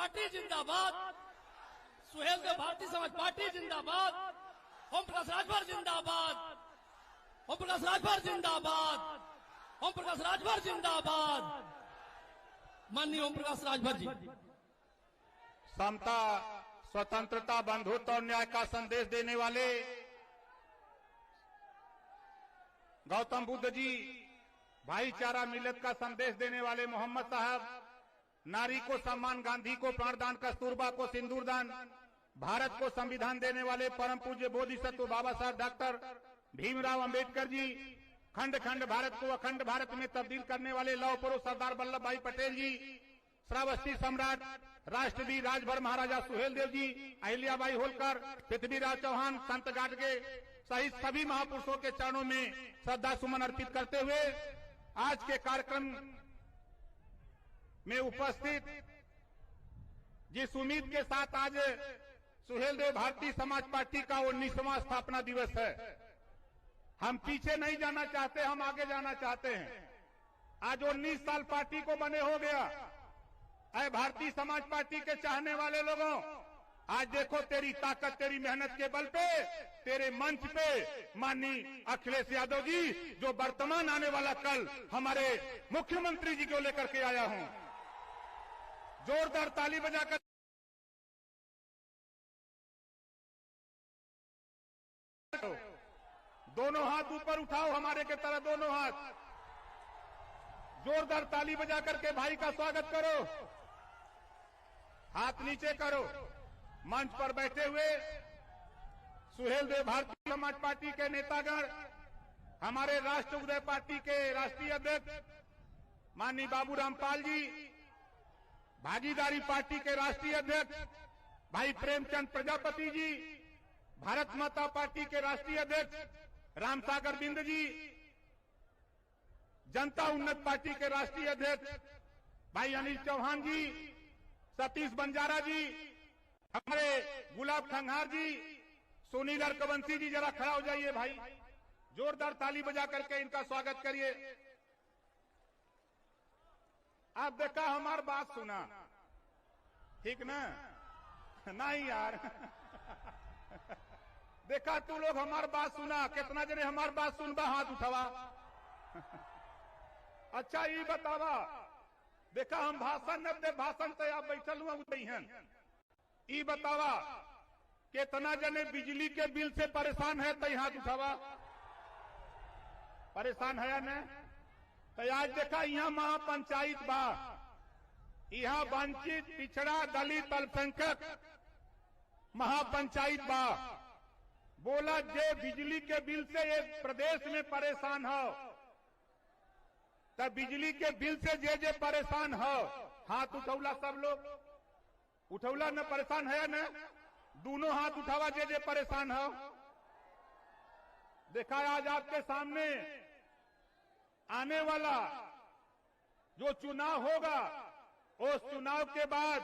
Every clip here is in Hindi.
पार्टी जिंदाबाद, सुहेल देव भारतीय समाज पार्टी जिंदाबाद, ओम प्रकाश राजभर जिंदाबाद, ओम प्रकाश राजभर जिंदाबाद, ओम प्रकाश राजभर जिंदाबाद। माननीय ओम प्रकाश राजभर जी। समता, स्वतंत्रता, बंधुत्व और न्याय का संदेश देने वाले गौतम बुद्ध जी, भाईचारा मिलत का संदेश देने वाले मोहम्मद साहब, नारी को सम्मान, गांधी को प्राणदान, कस्तूरबा को सिंदूरदान, भारत को संविधान देने वाले परम पूज्य बोधिसत्व बाबा साहब डॉक्टर भीमराव अंबेडकर जी, खंड खंड भारत को अखंड भारत में तब्दील करने वाले लौह पुरुष सरदार वल्लभ भाई पटेल जी, श्रावस्ती सम्राट राष्ट्रवीर राजभर महाराजा सुहेलदेव जी, अहिल्याबाई होलकर, पृथ्वीराज चौहान, संत गाडगे सहित सभी महापुरुषों के चरणों में श्रद्धा सुमन अर्पित करते हुए आज के कार्यक्रम में उपस्थित जिस उम्मीद के साथ आज सुहेलदेव भारतीय समाज पार्टी का 19वां स्थापना दिवस है, हम पीछे नहीं जाना चाहते, हम आगे जाना चाहते हैं। आज 19 साल पार्टी को बने हो गया। ऐ भारतीय समाज पार्टी के चाहने वाले लोगों, आज देखो तेरी ताकत, तेरी मेहनत के बल पे, तेरे मंच पे माननीय अखिलेश यादव जी, जो वर्तमान आने वाला कल हमारे मुख्यमंत्री जी को लेकर के आया हूं। जोरदार ताली बजाकर दोनों हाथ ऊपर उठाओ, हमारे के तरह दोनों हाथ, जोरदार ताली बजा करके भाई का स्वागत करो। हाथ नीचे करो। मंच पर बैठे हुए सुहेलदेव भारतीय समाज पार्टी के नेतागण, हमारे राष्ट्र उदय पार्टी के राष्ट्रीय अध्यक्ष माननीय बाबू रामपाल जी, भागीदारी पार्टी के राष्ट्रीय अध्यक्ष भाई प्रेमचंद प्रजापति जी, भारत माता पार्टी के राष्ट्रीय अध्यक्ष रामसागर बिंद जी, जनता उन्नत पार्टी के राष्ट्रीय अध्यक्ष भाई अनिल चौहान जी, सतीश बंजारा जी, हमारे गुलाब खंघार जी, सुनील अर्कवंशी जी, जरा खड़ा हो जाइए भाई, जोरदार ताली बजा करके इनका स्वागत करिए। आप देखा हमार बात सुना, ठीक ना? नहीं यार देखा तू लोग हमार बात सुना, कितना जने हमार बात सुनबा, हाथ उठावा। अच्छा ये बतावा, देखा हम भाषण न दे, भाषण से आप बैठल हुआ हैं, ये बतावा कितना जने बिजली के बिल से परेशान है, तो हाथ उठावा। परेशान है न? तो आज देखा यहाँ महापंचायत बा, यहाँ वंचित, पिछड़ा, दलित, अल्पसंख्यक महापंचायत बा। बोला जे बिजली के बिल से ये प्रदेश में परेशान हो, तब बिजली के बिल से जे परेशान हो, हाथ उठौला। सब लोग उठौला न? परेशान है न? दोनों हाथ उठावा जे परेशान हो। देखा आज आपके सामने आने वाला जो चुनाव होगा, उस चुनाव के बाद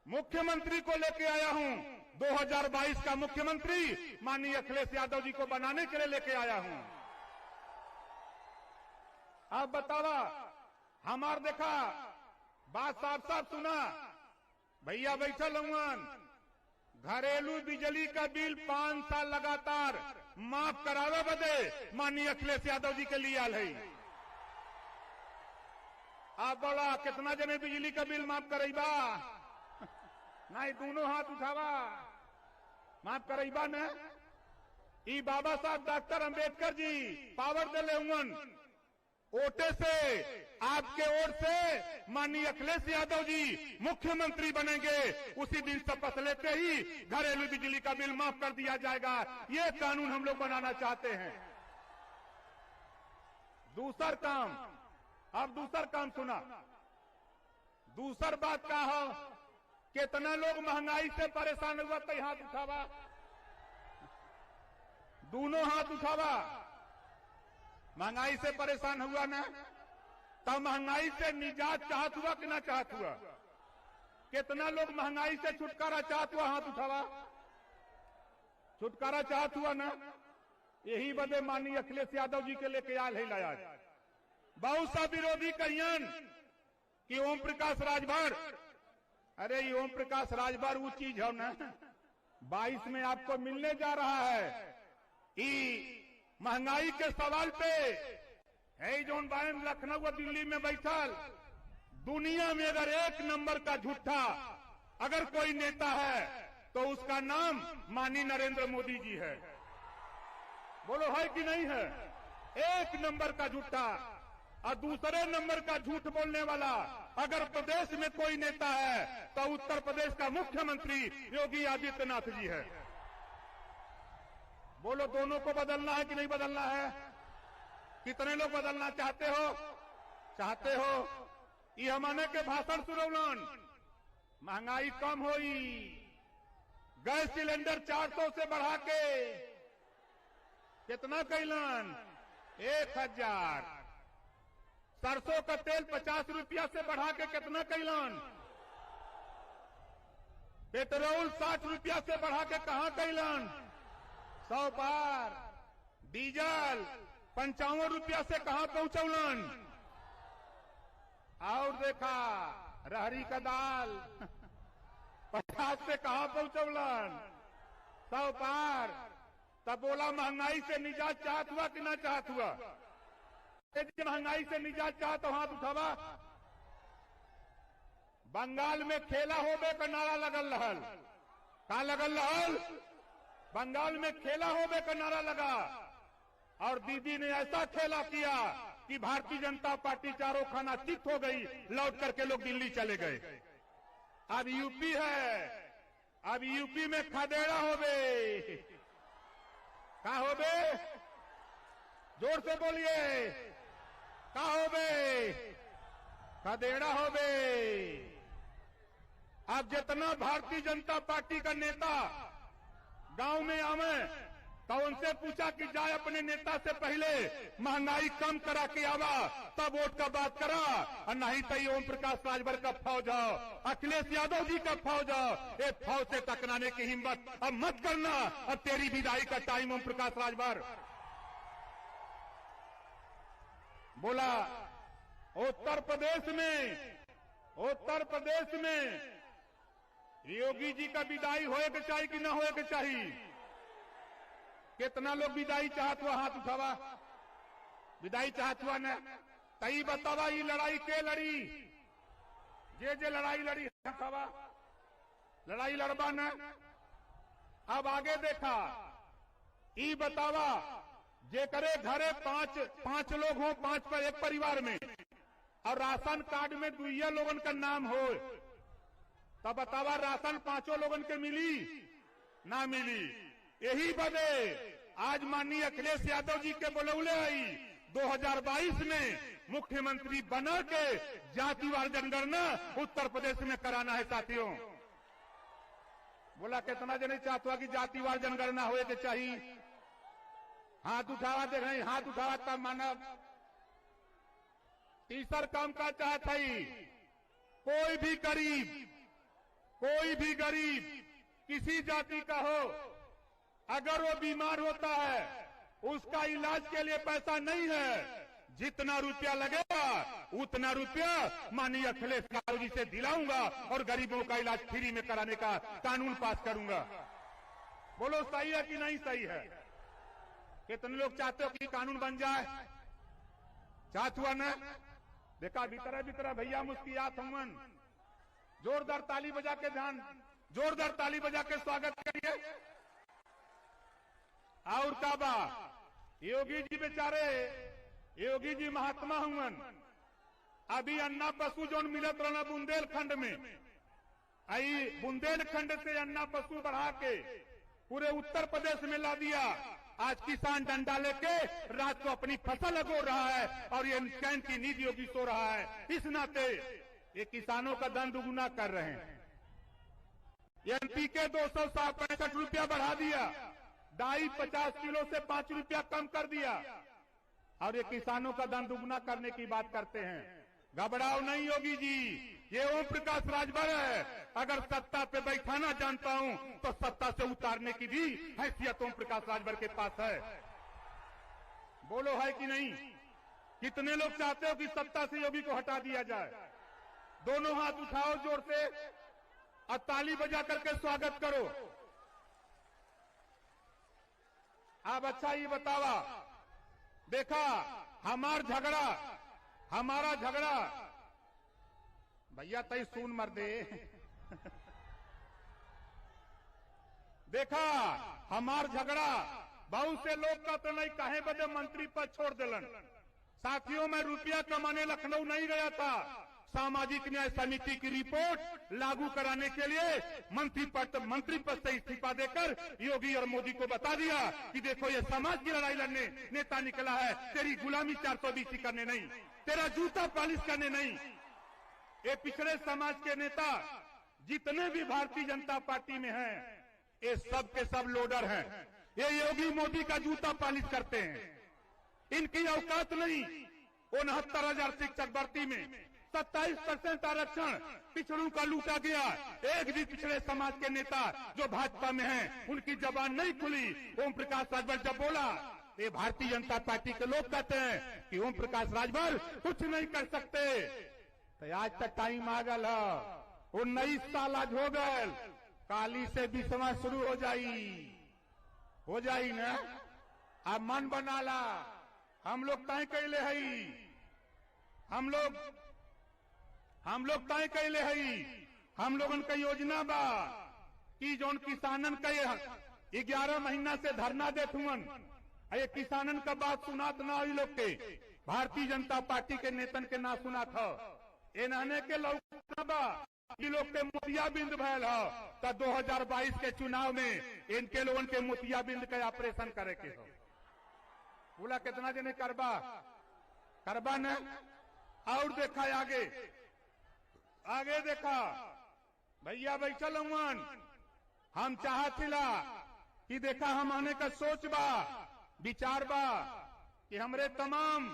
मुख्यमंत्री को लेके आया हूं। 2022 का मुख्यमंत्री माननीय अखिलेश यादव जी को बनाने के लिए लेके आया हूं। आप बतावा, हमार देखा बात साफ साफ सुना, भैया बैठल हूं, घरेलू बिजली का बिल 5 साल लगातार माफ करावे बदे माननीय अखिलेश यादव जी के लिए आल है। आप बोला कितना जने बिजली का बिल माफ करेबा? नहीं, दोनों हाथ उठावा, माफ करेबा न? ई बाबा साहब डॉक्टर अंबेडकर जी पावर दिले हुन, वोटे से, आपके ओर से माननीय अखिलेश यादव जी मुख्यमंत्री बनेंगे, उसी दिन शपथ लेते ही घरेलू बिजली का बिल माफ कर दिया जाएगा। ये कानून हम लोग बनाना चाहते हैं। दूसर काम, अब दूसर काम सुना। दूसर बात का हो, कितना लोग महंगाई से परेशान हुआ, तो हाथ उठावा, दोनों हाथ उठावा। महंगाई से परेशान हुआ ना? तब महंगाई से निजात चाहत हुआ कि ना चाहत हुआ? कितना लोग महंगाई से छुटकारा चाहत हुआ, हाथ उठावा। छुटकारा चाहत हुआ ना? यही बदे माननीय अखिलेश यादव जी के लेके आल है लाया। बहुत सा विरोधी कहियन कि ओम प्रकाश राजभर अरे ये ओम प्रकाश राजभर वो चीज है ना, 22 में आपको मिलने जा रहा है। महंगाई के सवाल पे है जोन बायन लखनऊ और दिल्ली में बैठल, दुनिया में अगर एक नंबर का झूठा अगर कोई नेता है तो उसका नाम माननीय नरेंद्र मोदी जी है। बोलो है कि नहीं है? एक नंबर का झूठा। और दूसरे नंबर का झूठ बोलने वाला अगर प्रदेश में कोई नेता है तो उत्तर प्रदेश का मुख्यमंत्री योगी आदित्यनाथ जी है। बोलो दोनों को बदलना है कि नहीं बदलना है? कितने लोग बदलना चाहते हो? चाहते हो? ये हमने के भाषण सुनौलन, महंगाई कम होई, गैस सिलेंडर 400 से बढ़ा के कितना कैलन? 1000। सरसों का तेल 50 रुपया से बढ़ा के कितना कैलन? पेट्रोल 60 रुपया से बढ़ा के कहां कैलन? 100 पार। डीजल 55 रुपया से कहां पहुंचौलन? और देखा रहरी का दाल 50 से कहां पहुंचौलन? 100 पार। तब बोला महंगाई से निजात चाहत हुआ कि ना चाहत हुआ? महंगाई से निजात चाहत तो हाथ उठावा। बंगाल में खेला होबे का नारा लगल रहल। कहा लगल रहल? बंगाल में खेला होबे का नारा लगा और दीदी ने ऐसा खेला किया कि भारतीय जनता पार्टी चारों खाना चित हो गई, लौट करके लोग दिल्ली चले गए। अब यूपी है, अब यूपी में खदेड़ा होबे। कहा होबे? जोर से बोलिए। कहा होबे? खदेड़ा होबे। अब जितना भारतीय जनता पार्टी का नेता गांव में आवे तो उनसे पूछा कि जाए अपने नेता से पहले महंगाई कम करा के आवा, तब वोट का बात करा, और नहीं तो ओम प्रकाश राजभर का फौज हो, अखिलेश यादव जी का फौज हो, ये फौज से टकराने की हिम्मत अब मत करना। अब तेरी विदाई का टाइम ओम प्रकाश राजभर। बोला उत्तर प्रदेश में योगी जी का विदाई होए के चाहिए कि ना होए के चाहिए? कितना लोग विदाई चाहत हुआ? हाथ उठावा। विदाई चाहत हुआ न? तई बतावा ये लड़ाई के लड़ी? जे लड़ाई लड़ी उठावा। लड़ाई लड़बा न? अब आगे देखा, ई बतावा जे करे घरे पांच लोग हो, 5 पर एक परिवार में, और राशन कार्ड में 2 लोगन का नाम हो, तब बतावा राशन 5 लोगन के मिली ना मिली? यही बदे आज माननीय अखिलेश यादव जी के बुलौले आई 2022 में मुख्यमंत्री बना के जातिवार जनगणना उत्तर प्रदेश में कराना है। साथियों बोला कितना जने चाहता कि जातिवार जनगणना होए के चाहिए? हाथ उठावा। देख रहे हाथ उठावा तब मानव। तीसर काम का चाहता ही कोई भी गरीब किसी जाति का हो, अगर वो बीमार होता है उसका इलाज के लिए पैसा नहीं है, जितना रुपया लगेगा उतना रुपया माननीय अखिलेश यादव जी से दिलाऊंगा और गरीबों का इलाज फ्री में कराने का कानून पास करूंगा। बोलो सही है कि नहीं सही है? कितने लोग चाहते हो कि कानून बन जाए? चाहत हुआ ना? देखा भीतर भैया मुस्कियात हमन। जोरदार ताली बजा के जोरदार ताली बजा के स्वागत करिए। और काबा योगी जी बेचारे, योगी जी महात्मा हुवन। अभी अन्ना पशु जोन मिलत रहना बुंदेलखंड में, आई बुंदेलखंड से अन्ना पशु बढ़ा के पूरे उत्तर प्रदेश में ला दिया। आज किसान डंडा लेके रात को अपनी फसल लगो रहा है और ये चैन की नींद योगी सो रहा है। इस नाते ये किसानों का धन दुगुना कर रहे हैं। एनपीके 265 रुपया बढ़ा दिया, डाई 50 किलो से 5 रुपया कम कर दिया, और ये किसानों का धन दुगुना करने की बात करते हैं। घबराओ नहीं योगी जी, ये ओम प्रकाश राजभर है। अगर सत्ता पे बैठाना जानता हूं तो सत्ता से उतारने की भी हैसियत ओम प्रकाश राजभर के पास है। बोलो है कि नहीं? कितने लोग चाहते हो कि सत्ता से योगी को हटा दिया जाए? दोनों हाथ उठाओ जोर से। और ताली बजा करके स्वागत करो। अब अच्छा ये बतावा, देखा हमारा झगड़ा भैया तई सुन मर दे देखा हमार झगड़ा बहुत से लोग का तो नहीं कहे बदे मंत्री पद छोड़ दिलन। साथियों, मैं रुपया कमाने लखनऊ नहीं गया था। सामाजिक न्याय समिति की रिपोर्ट लागू कराने के लिए मंत्री पद से इस्तीफा देकर योगी और मोदी को बता दिया कि देखो ये समाज की लड़ाई लड़ने नेता निकला है, तेरी गुलामी 420 करने नहीं, तेरा जूता पालिश करने नहीं। ये पिछड़े समाज के नेता जितने भी भारतीय जनता पार्टी में हैं, ये सब के सब लोडर हैं। ये योगी मोदी का जूता पालिश करते हैं। इनकी औकात नहीं। 69,000 शिक्षक भर्ती में 27% आरक्षण पिछड़ों का लूटा गया। एक भी पिछड़े समाज के नेता जो भाजपा में हैं, उनकी जबान नहीं खुली। ओम प्रकाश राजभर जब बोला, ये भारतीय जनता पार्टी के लोग कहते हैं कि ओम प्रकाश राजभर कुछ नहीं कर सकते। तो आज तक टाइम आ गल, 19 साल आज हो गए। काली से 20वां शुरू हो जाई ना। अब मन बना ला, हम लोग तय कैले हई, हम लोग तय कैले हई। हम लोगन का योजना बा कि जौन किसानन का 11 महीना से धरना देथुअन, ये किसानन का बात सुनात ना हुई लोग के, भारतीय जनता पार्टी के नेतन के ना सुना था। एनाने के लौका बा कि लोग के मोतियाबिंद भयल हो, तो 2022 के चुनाव में इनके लोगन के मोतियाबिंद का ऑपरेशन करे के हो। बोला कितना जने करबा न। और देखा आगे देखा भैया बैठल हुन। हम चाहतिला कि देखा हम आने का सोच बा, विचार बा कि हमरे तमाम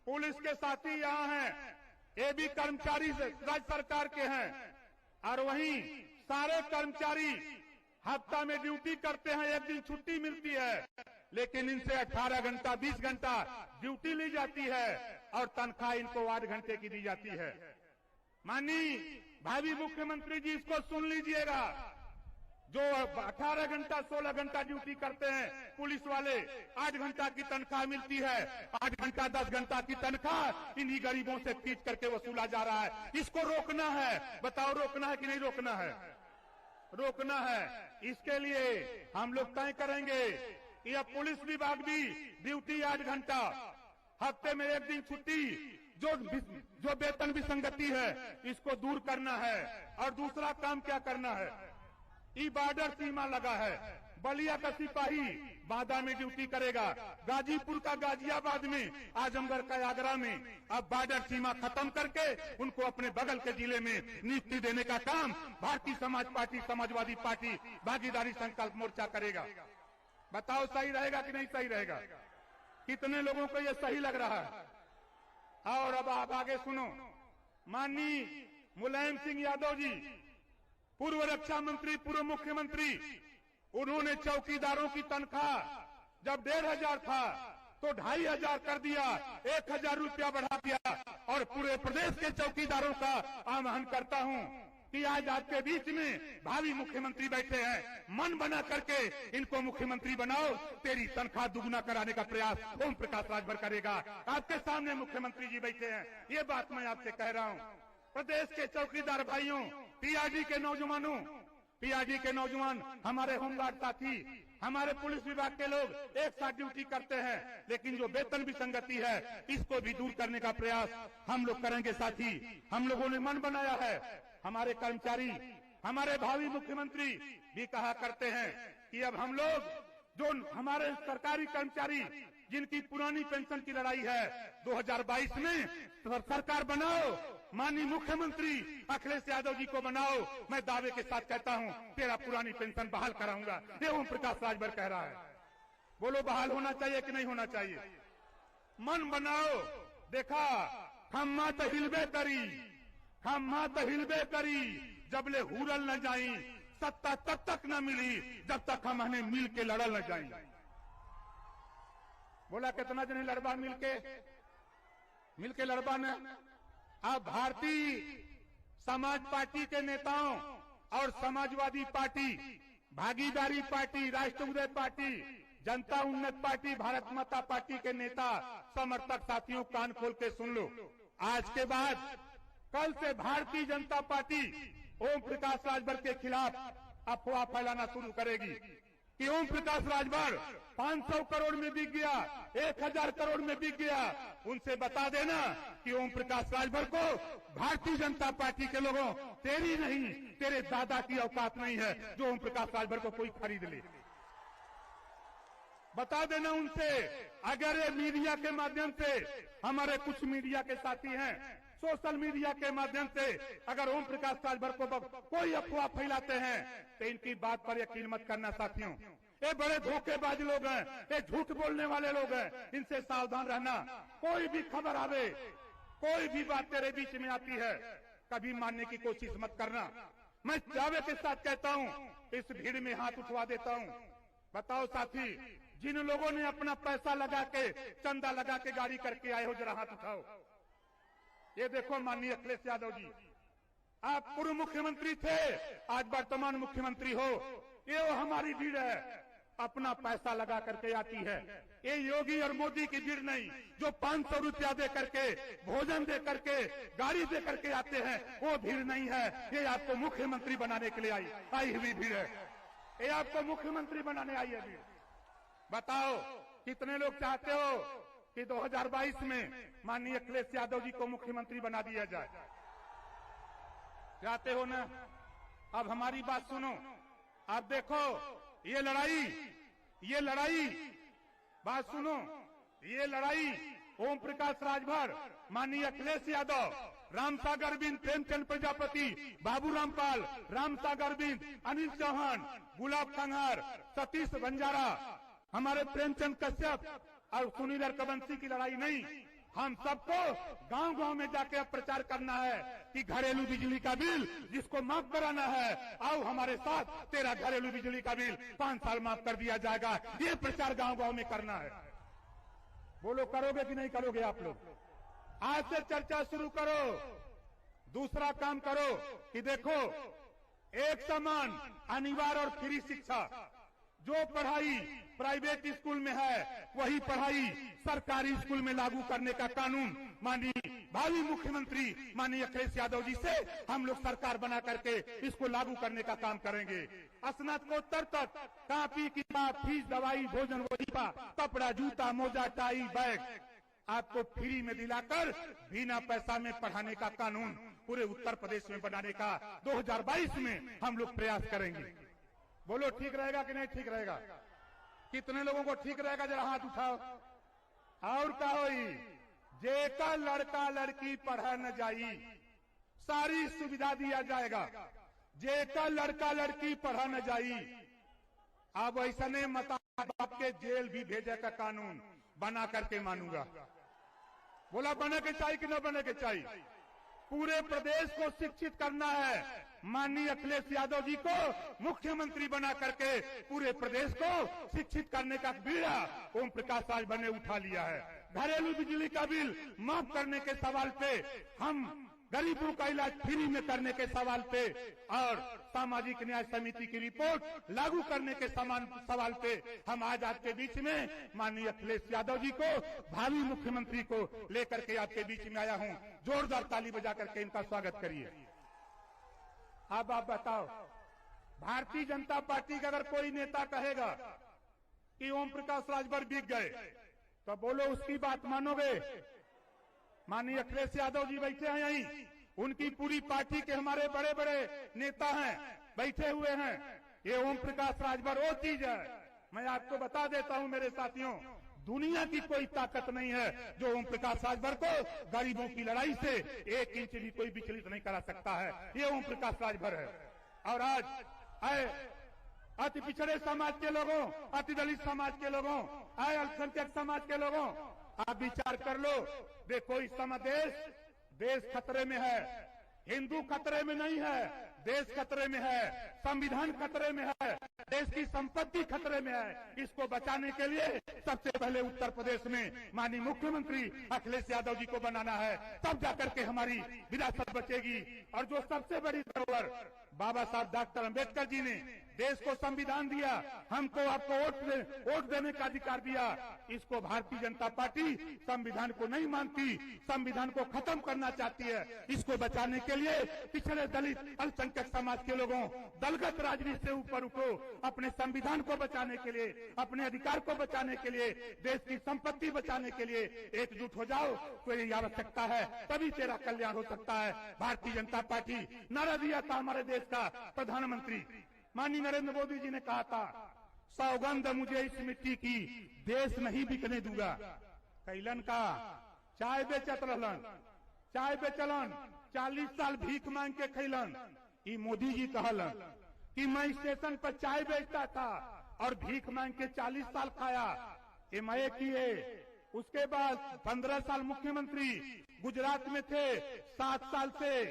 पुलिस के साथी यहाँ हैं, ये भी कर्मचारी राज्य सरकार के हैं, और वहीं सारे कर्मचारी हफ्ता में ड्यूटी करते हैं, एक दिन छुट्टी मिलती है, लेकिन इनसे 18 घंटा 20 घंटा ड्यूटी ली जाती है और तनख्वाह इनको 8 घंटे की दी जाती है। माननीय भावी मुख्यमंत्री जी, इसको सुन लीजिएगा। जो 18 घंटा 16 घंटा ड्यूटी करते हैं पुलिस वाले, 8 घंटा की तनख्वाह मिलती है। 8 घंटा 10 घंटा की तनख्वाह इन्हीं गरीबों से खींच करके वसूला जा रहा है। इसको रोकना है। बताओ रोकना है कि नहीं रोकना है? रोकना है। इसके लिए हम लोग तय करेंगे कि अब पुलिस विभाग भी ड्यूटी 8 घंटा, हफ्ते में एक दिन छुट्टी, जो वेतन विसंगति है इसको दूर करना है। और दूसरा काम क्या करना है? ई बॉर्डर सीमा लगा है, बलिया का सिपाही बांदा में ड्यूटी करेगा, गाजीपुर का गाजियाबाद में, आजमगढ़ का आगरा में। अब बॉर्डर सीमा खत्म करके उनको अपने बगल के जिले में नियुक्ति देने का काम भारतीय समाजवादी पार्टी भागीदारी संकल्प मोर्चा करेगा। बताओ सही रहेगा कि नहीं सही रहेगा? कितने लोगों को यह सही लग रहा है? और अब आप आगे सुनो। माननीय मुलायम सिंह यादव जी, पूर्व रक्षा मंत्री, पूर्व मुख्यमंत्री, उन्होंने चौकीदारों की तनख्वाह जब 1,500 था तो 2,500 कर दिया, 1,000 रुपया बढ़ा दिया। और पूरे प्रदेश के चौकीदारों का आह्वान करता हूं कि आज आपके बीच में भावी मुख्यमंत्री बैठे हैं, मन बना करके इनको मुख्यमंत्री बनाओ। तेरी तनख्वाह दुगुना कराने का प्रयास ओम प्रकाश राजभर करेगा। आपके सामने मुख्यमंत्री जी बैठे हैं, ये बात मैं आपसे कह रहा हूं। प्रदेश के चौकीदार भाइयों, पीआरडी के नौजवान, हमारे होमगार्ड साथी, हमारे पुलिस विभाग के लोग एक साथ ड्यूटी करते हैं, लेकिन जो वेतन विसंगति है इसको भी दूर करने का प्रयास हम लोग करेंगे। साथी, हम लोगों ने मन बनाया है। हमारे कर्मचारी, हमारे भावी मुख्यमंत्री भी कहा करते हैं कि अब हम लोग, जो हमारे सरकारी कर्मचारी जिनकी पुरानी पेंशन की लड़ाई है, 2022 में सरकार बनाओ, माननीय मुख्यमंत्री अखिलेश यादव जी को बनाओ। मैं दावे के साथ कहता हूं, तेरा पुरानी पेंशन बहाल कराऊंगा। ये ओम प्रकाश राजभर कह रहा है। बोलो, बहाल होना चाहिए कि नहीं होना चाहिए? मन बनाओ। देखा, खम्मा तो हिलबे करी, जबले हुरल न जाई, सत्ता तब तक न मिली जब तक हम हमें मिल के लड़ल न जाई। बोला कितना जने लड़बा मिल के लड़बा न। अब भारतीय समाज पार्टी के नेताओं, और समाजवादी पार्टी, भागीदारी पार्टी, राष्ट्र पार्टी, जनता उन्नत पार्टी, भारत माता पार्टी के नेता समर्थक साथियों कान खोल के सुन लो। आज के बाद कल से भारतीय जनता पार्टी ओम प्रकाश राजभर के खिलाफ अफवाह फैलाना शुरू करेगी कि ओम प्रकाश राजभर 500 करोड़ में बिक गया, 1000 करोड़ में बिक गया। उनसे बता देना कि ओम प्रकाश राजभर को भारतीय जनता पार्टी के लोगों, तेरी नहीं तेरे दादा की औकात नहीं है जो ओम प्रकाश राजभर को कोई खरीद ले। बता देना उनसे। अगर ये मीडिया के माध्यम से, हमारे कुछ मीडिया के साथी हैं, सोशल मीडिया के माध्यम से अगर ओम प्रकाश राजभर को कोई अफवाह फैलाते हैं तो इनकी बात पर यकीन मत करना साथियों। ये बड़े धोखेबाज लोग हैं, ये झूठ बोलने वाले लोग हैं, इनसे सावधान रहना। कोई भी खबर आवे, कोई भी बात तेरे बीच में आती है, कभी मानने की कोशिश मत करना। मैं दावे के साथ कहता हूँ, इस भीड़ में हाथ उठवा देता हूँ। बताओ साथी, जिन लोगों ने अपना पैसा लगा के, चंदा लगा के गाड़ी करके आए हो, जरा हाथ उठाओ। ये देखो माननीय अखिलेश यादव जी, आप पूर्व मुख्यमंत्री थे, आज वर्तमान मुख्यमंत्री हो। ये वो हमारी भीड़ है, अपना पैसा लगा करके आती है। ये योगी और मोदी की भीड़ नहीं, जो 500 रुपया दे करके, भोजन दे करके, गाड़ी दे करके आते हैं, वो भीड़ नहीं है। ये आपको मुख्यमंत्री बनाने के लिए आई हुई भीड़ है। ये आपको मुख्यमंत्री बनाने आई है भीड़। बताओ कितने लोग चाहते हो कि 2022 में माननीय अखिलेश यादव जी को मुख्यमंत्री बना दिया जाए? चाहते हो ना? अब हमारी बात सुनो। आप देखो ये लड़ाई बात सुनो, ये लड़ाई ओम प्रकाश राजभर, माननीय अखिलेश यादव, रामसागर बिंद, प्रेमचंद प्रजापति, बाबू रामपाल, रामसागर बिंद, अनिल चौहान, गुलाब खंगार, सतीश बंजारा, हमारे प्रेमचंद कश्यप और सुनील रकबंसी की लड़ाई नहीं। हम सबको गांव गांव में जाके अब प्रचार करना है कि घरेलू बिजली का बिल जिसको माफ कराना है, आओ हमारे साथ, तेरा घरेलू बिजली का बिल 5 साल माफ कर दिया जाएगा। ये प्रचार गांव गांव में करना है। बोलो करोगे कि नहीं करोगे आप लोग? आज से चर्चा शुरू करो। दूसरा काम करो कि देखो, एक समान, अनिवार्य और फ्री शिक्षा, जो पढ़ाई प्राइवेट स्कूल में है वही पढ़ाई सरकारी स्कूल में लागू करने का कानून माननीय भावी मुख्यमंत्री माननीय अखिलेश यादव जी से हम लोग सरकार बना करके इसको लागू करने का काम करेंगे। स्नातकोत्तर तक कॉपी किताब, फीस, दवाई, भोजन, वजीफा, कपड़ा, जूता, मोजा, टाई, बैग आपको फ्री में दिलाकर बिना पैसा में पढ़ाने का कानून पूरे उत्तर प्रदेश में बनाने का 2022 में हम लोग प्रयास करेंगे। बोलो ठीक रहेगा कि नहीं ठीक रहेगा? कितने लोगों को ठीक रहेगा? जरा हाथ उठाओ। और कहो, जेका लड़का लड़की पढ़ा न जाई, सारी सुविधा दिया जाएगा। जेका लड़का लड़की पढ़ा न जाई, अब ऐसने मता बाप के जेल भी भेजे का कानून बना करके मानूंगा। बोला बने के चाहिए कि न बने के चाहिए? पूरे प्रदेश को शिक्षित करना है। माननीय अखिलेश यादव जी को मुख्यमंत्री बना करके पूरे प्रदेश को शिक्षित करने का बीड़ा ओम प्रकाश राजभर ने उठा लिया है। घरेलू बिजली का बिल माफ करने के सवाल पे, हम गरीबों का इलाज फ्री में करने के सवाल पे और सामाजिक न्याय समिति की रिपोर्ट लागू करने के सवाल पे हम आज आपके बीच में माननीय अखिलेश यादव जी को, भावी मुख्यमंत्री को लेकर के आपके बीच में आया हूं। जोरदार ताली बजा करके इनका स्वागत करिए। अब आप बताओ, भारतीय जनता पार्टी का अगर कोई नेता कहेगा कि ओम प्रकाश राजभर बिक गए, तो बोलो उसकी बात मानोगे? माननीय अखिलेश यादव जी बैठे हैं यहीं, उनकी पूरी पार्टी के हमारे बड़े बड़े नेता हैं, बैठे हुए हैं। ये ओम प्रकाश राजभर वो चीज है, मैं आपको बता देता हूं मेरे साथियों, दुनिया की कोई ताकत नहीं है जो ओम प्रकाश राजभर को गरीबों की लड़ाई से 1 इंच भी कोई विचलित नहीं करा सकता है। ये ओम प्रकाश राजभर है। और आज अति पिछड़े समाज के लोगों, अति दलित समाज के लोगों, अल्पसंख्यक समाज के लोगों, आप विचार कर लो। देखो इस समय देश खतरे में है, हिंदू खतरे में नहीं है, देश खतरे में है। संविधान खतरे में है, देश की संपत्ति खतरे में है। इसको बचाने के लिए सबसे पहले उत्तर प्रदेश में माननीय मुख्यमंत्री अखिलेश यादव जी को बनाना है, तब जाकर के हमारी विरासत बचेगी। और जो सबसे बड़ी धरोहर बाबा साहब डॉक्टर अंबेडकर जी ने देश को संविधान दिया, हमको आपको वोट देने का अधिकार दिया, इसको भारतीय जनता पार्टी संविधान को नहीं मानती, संविधान को खत्म करना चाहती है। इसको बचाने के लिए पिछड़े दलित अल्पसंख्यक समाज के लोगों दलगत राजनीति से ऊपर उठो, अपने संविधान को बचाने के लिए, अपने अधिकार को बचाने के लिए, देश की संपत्ति बचाने के लिए एकजुट हो जाओ। तो ये आवश्यकता है, तभी तेरा कल्याण हो सकता है। भारतीय जनता पार्टी नारा दिया था हमारे देश का प्रधानमंत्री माननीय नरेंद्र मोदी जी ने कहा था, सौगंध मुझे इस मिट्टी की, देश नहीं बिकने दूंगा। कैलन का चाय बेचत रहलन, चाय बेचलन, 40 साल भीख मांग के खैलन। ई मोदी जी कहलन कि मैं स्टेशन पर चाय बेचता था और भीख मांग के 40 साल खाया, ये मैं किए। उसके बाद 15 साल मुख्यमंत्री गुजरात में थे, 7 साल से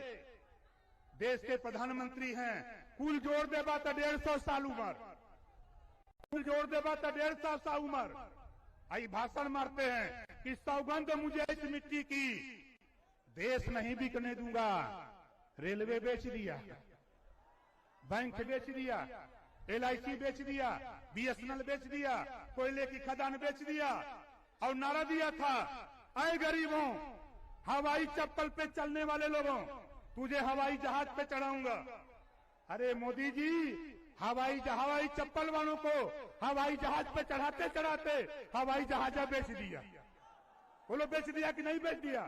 देश के प्रधानमंत्री हैं। कुल जोड़ देबा तो 150 साल उम्र, कुल जोड़ देबा तो 150 साल उम्र। आई भाषण मारते हैं कि सौगंध मुझे इस मिट्टी की, देश नहीं बिकने दूंगा। रेलवे बेच दिया, बैंक बेच दिया, LIC बेच दिया, BSNL बेच दिया, कोयले की खदान बेच दिया और नारा दिया था, ऐ गरीबों, हवाई चप्पल पे चलने वाले लोगों, तुझे हवाई जहाज पे चढ़ाऊंगा। अरे मोदी जी, हवाई चप्पल वालों को हवाई जहाज पे चढ़ाते चढ़ाते हवाई जहाज बेच दिया। बोलो बेच दिया कि नहीं बेच दिया?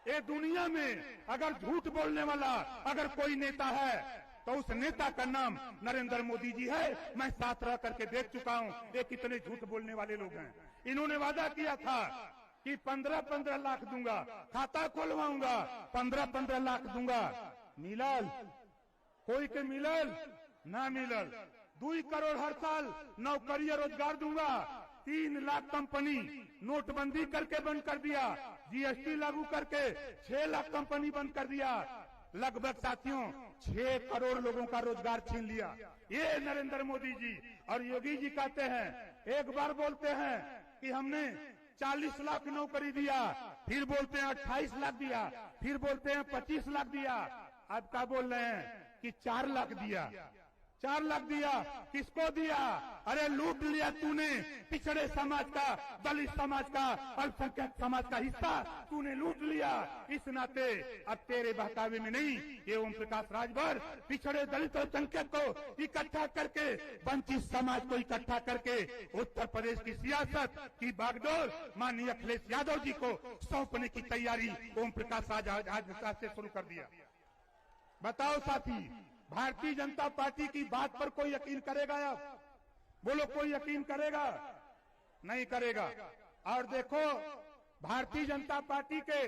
ये दुनिया में अगर झूठ बोलने वाला अगर कोई नेता है तो उस नेता का नाम नरेंद्र मोदी जी है। मैं साथ रह करके देख चुका हूं ये कितने झूठ बोलने वाले लोग हैं। इन्होंने वादा किया था कि 15-15 लाख दूंगा, खाता खोलवाऊंगा, 15-15 लाख दूंगा। मिलल? कोई के मिलल? ना मिलल। 2 करोड़ हर साल नौकरी रोजगार दूंगा। 3 लाख कंपनी नोटबंदी करके बंद कर दिया, GST लागू करके 6 लाख कंपनी बंद कर दिया। लगभग साथियों 6 करोड़ लोगों का रोजगार छीन लिया। ये नरेंद्र मोदी जी और योगी जी कहते हैं, एक बार बोलते हैं कि हमने 40 लाख नौकरी दिया, फिर बोलते हैं 28 लाख दिया, फिर बोलते हैं 25 लाख दिया। अब क्या बोल रहे हैं कि 4 लाख दिया। 4 लाख दिया, किसको दिया? अरे लूट लिया तूने, पिछड़े समाज का, दलित समाज का, अल्पसंख्यक समाज का हिस्सा तूने लूट लिया। इस नाते अब तेरे बहकावे में नहीं, ये ओम प्रकाश राजभर पिछड़े दलित अल्पसंख्यक को इकट्ठा करके, वंचित समाज को इकट्ठा करके उत्तर प्रदेश की सियासत की बागडोर माननीय अखिलेश यादव जी को सौंपने की तैयारी ओम प्रकाश आज से शुरू कर दिया। बताओ साथी, भारतीय जनता पार्टी की बात पर कोई यकीन करेगा? अब बोलो, कोई यकीन करेगा? नहीं करेगा। और देखो, भारतीय जनता पार्टी के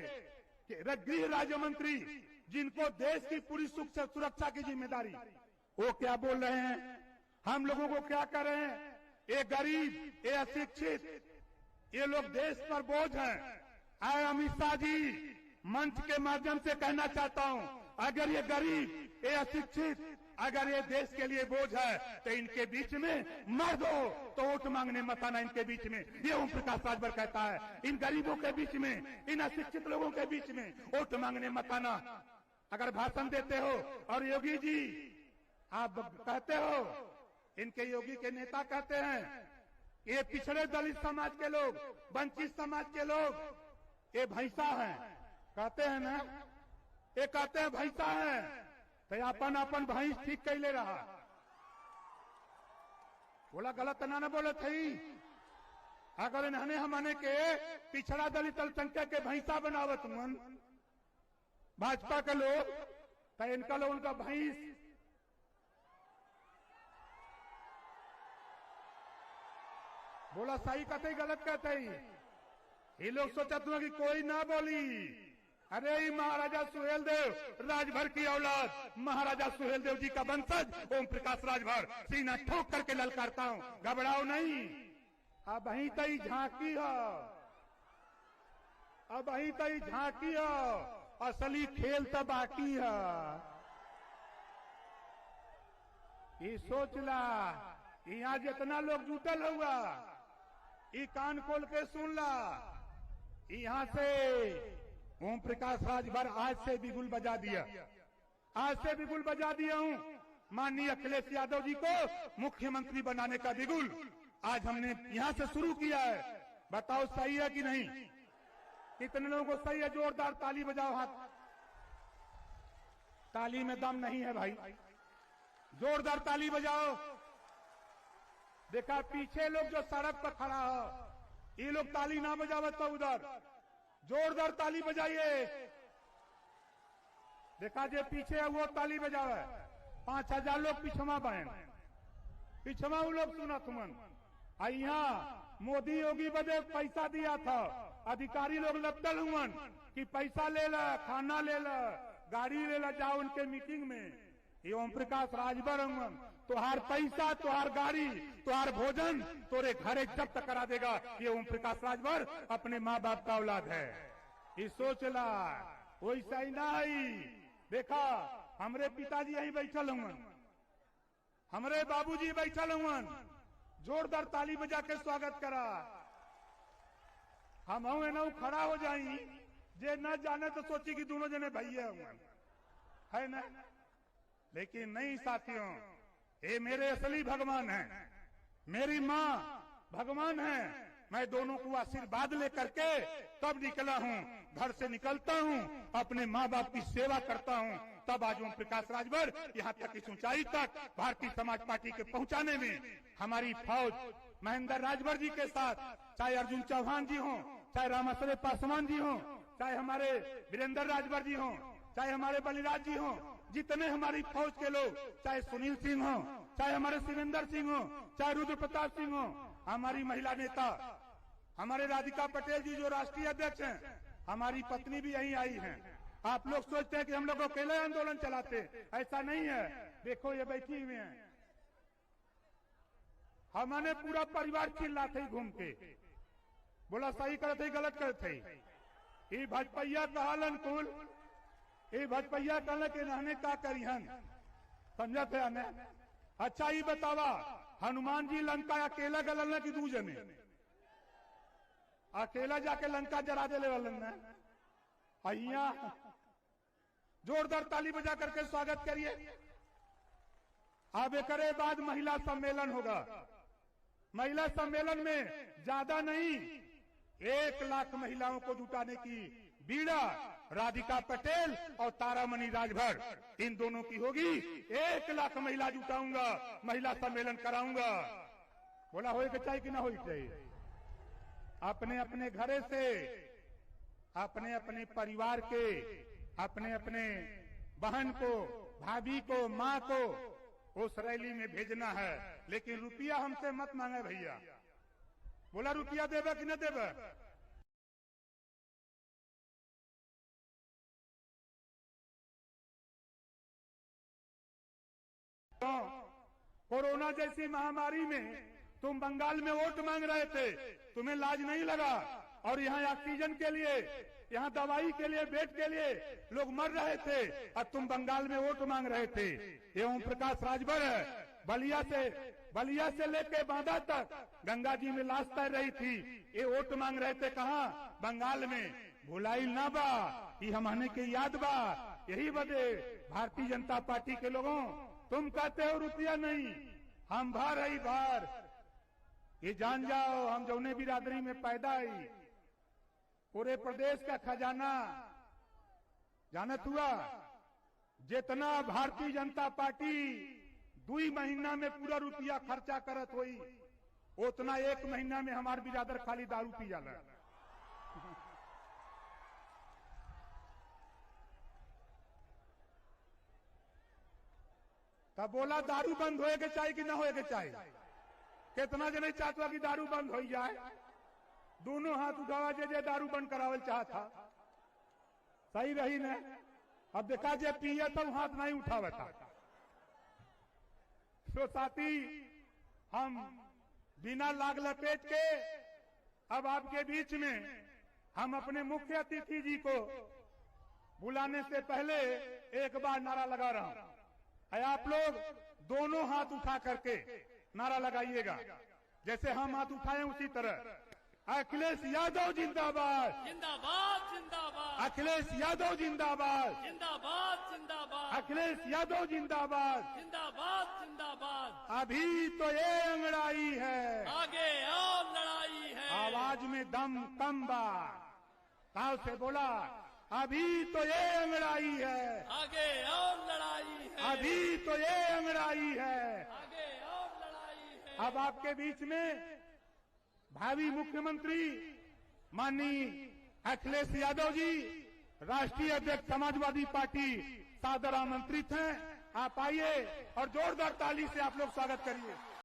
गृह राज्य मंत्री जिनको देश की पूरी सुरक्षा की जिम्मेदारी, वो क्या बोल रहे हैं? हम लोगों को क्या कर रहे हैं? ये गरीब, ये अशिक्षित, ये लोग देश पर बोझ हैं। अमित शाह जी, मंच के माध्यम से कहना चाहता हूं, अगर ये गरीब, ये अशिक्षित, अगर ये देश के लिए बोझ है तो इनके बीच में मर दो, तो वोट मांगने मत आना इनके बीच में। ये ओम प्रकाश राजभर कहता है, इन गरीबों के बीच में, इन अशिक्षित लोगों के बीच में वोट मांगने मत आना। अगर भाषण देते हो और योगी जी आप कहते हो, इनके योगी के नेता कहते हैं ये पिछड़े दलित समाज के लोग, वंचित समाज के लोग, ये भैंसा हैं, कहते हैं ना, ये कहते हैं भैंसा है, तो अपन अपन भैंस ठीक कैले रहा। बोला गलत ना बोले थी। अगर इन्होंने हमने के पिछड़ा दलित अल्पसंख्यक के भैंसा बनावत मन भाजपा के लोग, तो इनका लोग उनका भैंस। बोला सही कहते गलत कहते ही। ये लोग सोचते हैं कि कोई ना बोली। अरे महाराजा सुहेलदेव राजभर की औलाद, महाराजा सुहेलदेव जी का वंशज ओम प्रकाश राजभर, सीना ठोक करके ललकारता हूं, घबराओ नहीं। अब वहीं तई झांकी हो, अब वहीं तई झांकी हो, असली खेल तो बाकी है। ये सोच ला, यहाँ जितना लोग जुटल हुआ, ये कान खोल के सुन ला, यहाँ से ओम प्रकाश राजभर आज से बिगुल बजा दिया, आज से बिगुल बजा दिया हूँ। माननीय अखिलेश यादव जी को मुख्यमंत्री बनाने का बिगुल आज हमने यहाँ से शुरू किया है। बताओ सही है कि नहीं? कितने लोगों को सही है? जोरदार ताली बजाओ। हाथ ताली में दम नहीं है भाई, जोरदार ताली बजाओ। देखा पीछे लोग जो सड़क पर खड़ा हो, ये लोग ताली ना बजावत तो उधर जोरदार ताली बजाइए। देखा जे पीछे है वो ताली बजावे। 5000 लोग पिछमा बहन, पिछमा वो लोग सुना तुमन। यहाँ मोदी योगी बदे पैसा दिया था, अधिकारी लोग लपटल हुवन कि पैसा ले ला, खाना ले ला, गाड़ी ले ला, जाओ उनके मीटिंग में। ये ओम प्रकाश राजभर हुवन, तुहार पैसा, तुहार गाड़ी, तुहार भोजन तोरे घरे जब्त करा देगा। ये ओम प्रकाश राजभर अपने माँ बाप का औलाद है। ये सोच ला, वैसा ही ना ही। देखा हमरे पिताजी यहीं बैठल हुवन, हमरे बाबूजी बैठल हुवन, जोरदार ताली बजा के स्वागत करा। हम ना खड़ा हो जाई, जे न जाने तो सोची कि दोनों जने भैया है ना। लेकिन नहीं साथियों, ये मेरे असली भगवान हैं, मेरी माँ भगवान है। मैं दोनों को आशीर्वाद लेकर के तब निकला हूँ, घर से निकलता हूँ, अपने माँ बाप की सेवा करता हूँ, तब आज ओम प्रकाश राजभर यहाँ तक इस ऊंचाई तक भारतीय समाज पार्टी के पहुँचाने में हमारी फौज महेंद्र राजभर जी के साथ, चाहे अर्जुन चौहान जी हों, चाहे रामाश्रय पासवान जी हों, चाहे हमारे वीरेंद्र राजभर जी हों, चाहे हमारे बलिराज जी हों, जितने हमारी फौज के लोग, चाहे सुनील सिंह हो, चाहे हमारे शिवेंद्र सिंह हो, चाहे रुद्र प्रताप सिंह हो, हमारी महिला नेता हमारे राधिका पटेल जी जो राष्ट्रीय अध्यक्ष हैं, हमारी पत्नी भी यहीं आई हैं। आप लोग सोचते हैं कि हम लोग अकेले आंदोलन चलाते, ऐसा नहीं है। देखो ये बैठी हुई हैं, हमने पूरा परिवार चिल्लाते ही घूम के बोला सही करते ही गलत करते ही। ये भजपैया कहलन कुल, ये भजपैया कहल के रहने का करिहन, समझते हैं? अच्छा ये बतावा, हनुमान जी लंका अकेला गलन की दू जने अकेला जाके लंका जरा दे वालन अहिया। जोरदार ताली बजा करके स्वागत करिए। अब एक बाद महिला सम्मेलन होगा। महिला सम्मेलन में ज्यादा नहीं, 1 लाख महिलाओं को जुटाने की बीड़ा राधिका पटेल और तारामणि राजभर, इन दोनों की होगी। 1 लाख महिला जुटाऊंगा, महिला सम्मेलन कराऊंगा। बोला होए के चाहिए कि ना होए चाहिए? अपने अपने घरे से, अपने अपने परिवार के, अपने अपने बहन को, भाभी को, माँ को उस रैली में भेजना है। लेकिन रुपया हमसे मत मांगे भैया। बोला रुपया देवे कि न देवे? तो कोरोना जैसी महामारी में तुम बंगाल में वोट मांग रहे थे, तुम्हें लाज नहीं लगा? और यहाँ ऑक्सीजन के लिए, यहाँ दवाई के लिए, बेड के लिए लोग मर रहे थे, और तुम बंगाल में वोट मांग रहे थे। ये ओम प्रकाश राजभर है। बलिया से लेके बांदा तक गंगा जी में लाश तैर रही थी, ये वोट मांग रहे थे कहाँ? बंगाल में। भुलाई ना बा, ये हमने के याद बा। यही वजह भारतीय जनता पार्टी के लोगों, तुम कहते हो रुपया नहीं, हम भार है भार। ये जान जाओ, हम जौने बिरादरी में पैदा आई, पूरे प्रदेश का खजाना जानत हुआ। जितना भारतीय जनता पार्टी 2 महीना में पूरा रुपया खर्चा करत हुई, उतना 1 महीना में हमार बिरादर खाली दारू पी जाला। तब बोला दारू बंद होए के चाहिए कि ना होए के चाहिए? कितना जने चाहता कि दारू बंद हो जाए? दोनों हाथ उठावा जे दारू बंद करावल चाहता। सही रही न? अब देखा जे पिए तो हाथ नहीं उठावा था। तो साथी, हम बिना लाग लपेट के अब आपके बीच में हम अपने मुख्य अतिथि जी को बुलाने से पहले एक बार नारा लगा रहा हूं। आप लोग दोनों हाथ उठा करके नारा लगाइएगा। जैसे हम हाथ उठाएं उसी तरह। अखिलेश यादव जिंदाबाद, जिंदाबाद जिंदाबाद, अखिलेश यादव जिंदाबाद, जिंदाबाद जिंदाबाद, अखिलेश यादव जिंदाबाद। जिंदाबाद जिंदाबाद। अभी तो ये अंगड़ाई है, आगे और लड़ाई है। आवाज में दम कम बा, ताव से बोला अभी तो ये अंगड़ाई है, आगे और लड़ाई है। अभी तो ये अंगड़ाई है। आगे और लड़ाई है। अब आपके बीच में भावी मुख्यमंत्री माननीय अखिलेश यादव जी, राष्ट्रीय अध्यक्ष समाजवादी पार्टी, सादर आमंत्रित हैं। आप आइए और जोरदार ताली से आप लोग स्वागत करिए।